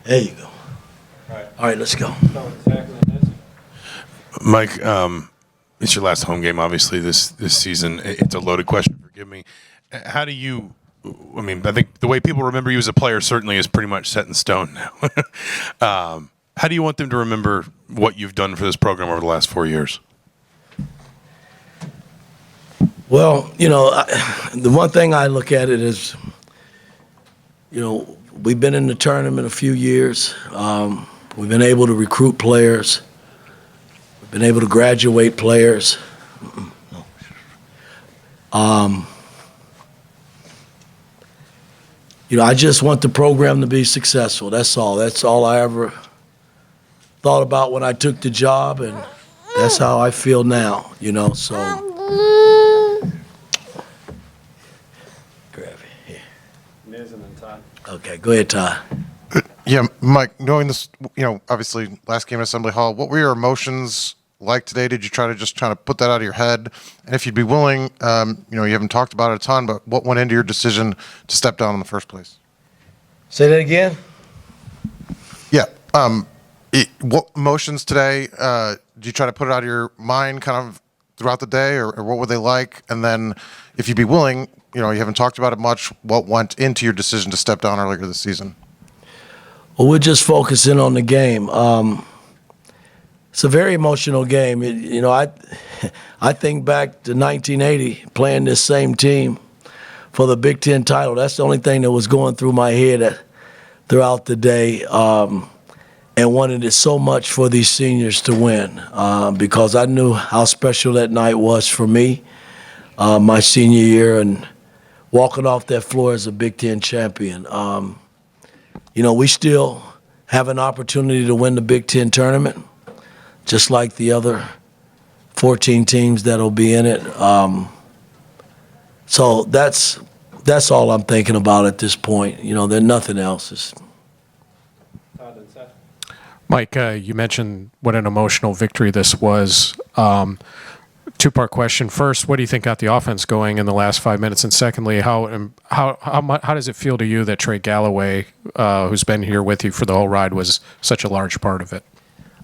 There you go. All right, let's go. Mike, it's your last home game, obviously, this season. It's a loaded question, forgive me. How do you – I mean, I think the way people remember you as a player certainly is pretty much set in stone now. How do you want them to remember what you've done for this program over the last 4 years? Well, you know, the one thing I look at it is, you know, we've been in the tournament a few years. We've been able to recruit players. We've been able to graduate players. You know, I just want the program to be successful. That's all. That's all I ever thought about when I took the job, and that's how I feel now, you know, so. Grab it here. Miz and then Todd. Okay, go ahead, Todd. Yeah, Mike, knowing this, you know, obviously last game at Assembly Hall, what were your emotions like today? Did you try to put that out of your head? And if you'd be willing, you know, you haven't talked about it a ton, but what went into your decision to step down in the first place? Say that again? Yeah. What emotions today, did you try to put it out of your mind kind of throughout the day, or what were they like? And then if you'd be willing, you know, you haven't talked about it much, what went into your decision to step down earlier this season? Well, we're just focusing on the game. It's a very emotional game. You know, I think back to 1980, playing this same team for the Big Ten title. That's the only thing that was going through my head throughout the day, and wanted it so much for these seniors to win, because I knew how special that night was for me, my senior year, and walking off that floor as a Big Ten champion. You know, we still have an opportunity to win the Big Ten tournament, just like the other 14 teams that'll be in it. So that's all I'm thinking about at this point. You know, there's nothing else. Todd and Seth. Mike, you mentioned what an emotional victory this was. Two-part question. First, what do you think got the offense going in the last 5 minutes? And secondly, how does it feel to you that Trey Galloway, who's been here with you for the whole ride, was such a large part of it?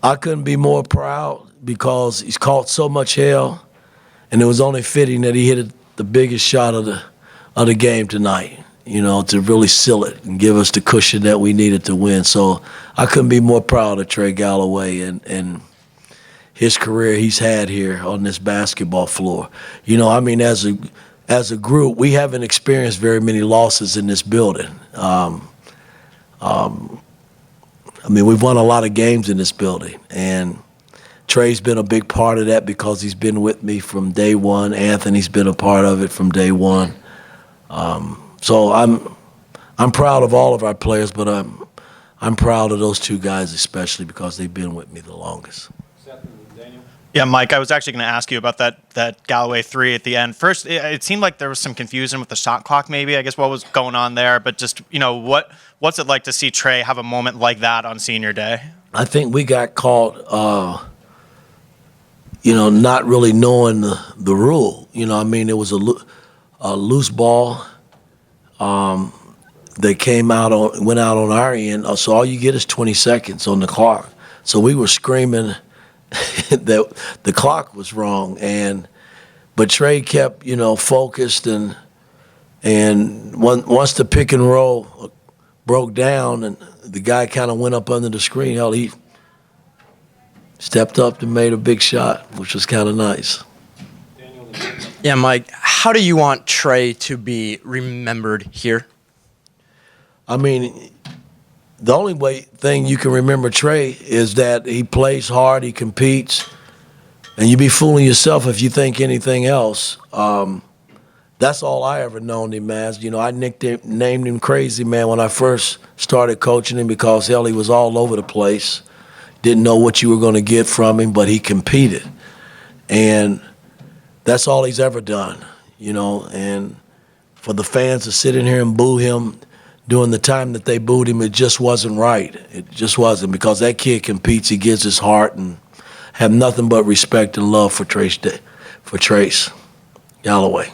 I couldn't be more proud because he's caught so much hell, and it was only fitting that he hit the biggest shot of the game tonight, you know, to really seal it and give us the cushion that we needed to win. So I couldn't be more proud of Trey Galloway and his career he's had here on this basketball floor. You know, I mean, as a group, we haven't experienced very many losses in this building. I mean, we've won a lot of games in this building, and Trey's been a big part of that because he's been with me from day one. Anthony's been a part of it from day one. So I'm proud of all of our players, but I'm proud of those two guys especially because they've been with me the longest. Seth and Daniel. Yeah, Mike, I was actually going to ask you about that Galloway three at the end. First, it seemed like there was some confusion with the shot clock maybe. I guess what was going on there. But just, you know, what's it like to see Trey have a moment like that on senior day? I think we got caught, you know, not really knowing the rule. You know, I mean, it was a loose ball that went out on our end. So all you get is 20 seconds on the clock. So we were screaming that the clock was wrong, but Trey kept, you know, focused, and once the pick and roll broke down and the guy kind of went up under the screen, hell, he stepped up and made a big shot, which was kind of nice. Daniel and Daniel. Yeah, Mike, how do you want Trey to be remembered here? I mean, the only thing you can remember Trey is that he plays hard, he competes, and you be fooling yourself if you think anything else. That's all I ever known him as. You know, I named him Crazy Man when I first started coaching him because, hell, he was all over the place. Didn't know what you were going to get from him, but he competed. And that's all he's ever done, you know. And for the fans to sit in here and boo him during the time that they booed him, it just wasn't right. It just wasn't, because that kid competes, he gives his heart, and have nothing but respect and love for Trace Galloway.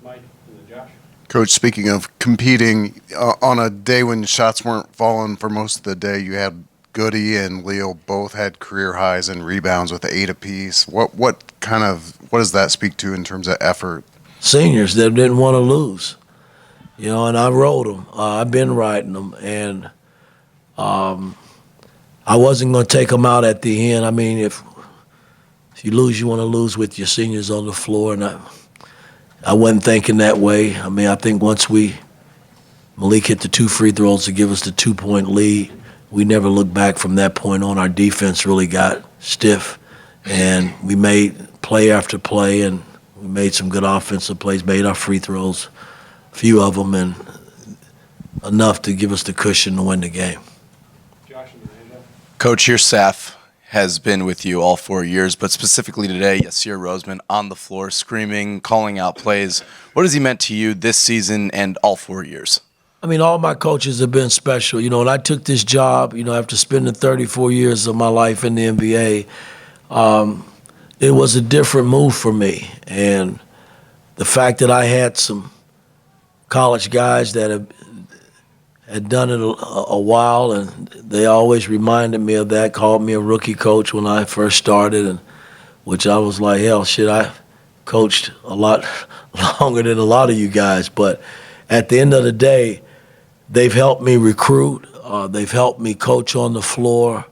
Mike and then Josh. Coach, speaking of competing, on a day when shots weren't falling for most of the day, you had Goody and Leo both had career highs in rebounds with 8 apiece. What does that speak to in terms of effort? Seniors that didn't want to lose, and I rode them. I've been riding them, and I wasn't going to take them out at the end. I mean, if you lose, you want to lose with your seniors on the floor, and I wasn't thinking that way. I mean, I think once Malik hit the 2 free throws to give us the 2-point lead, we never looked back from that point on. Our defense really got stiff, and we made play after play, and we made some good offensive plays, made our free throws, a few of them, and enough to give us the cushion to win the game. Josh and Amanda. Coach, your staff has been with you all 4 years, but specifically today, Yasir Roseman on the floor, screaming, calling out plays. What has he meant to you this season and all 4 years? I mean, all my coaches have been special. When I took this job, after spending 34 years of my life in the NBA, it was a different move for me. And the fact that I had some college guys that had done it a while, and they always reminded me of that, called me a rookie coach when I first started, and which I was like, hell, shit, I coached a lot longer than a lot of you guys. But at the end of the day, they've helped me recruit. They've helped me coach on the floor.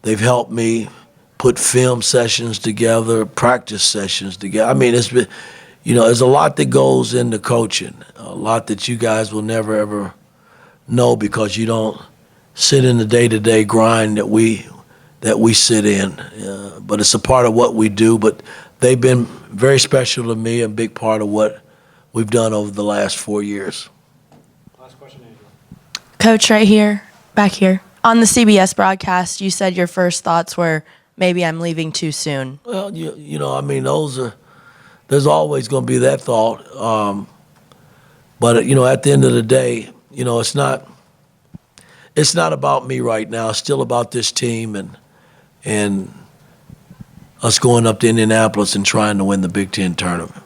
They've helped me put film sessions together, practice sessions together. I mean, it's been, there's a lot that goes into coaching, a lot that you guys will never, ever know because you don't sit in the day-to-day grind that we sit in. But it's a part of what we do. But they've been very special to me, a big part of what we've done over the last 4 years. Last question, Angela. Coach, right here, back here. On the CBS broadcast, you said your first thoughts were, maybe I'm leaving too soon. Well, I mean, there's always going to be that thought. But, at the end of the day, it's not about me right now. It's still about this team and us going up to Indianapolis and trying to win the Big Ten tournament.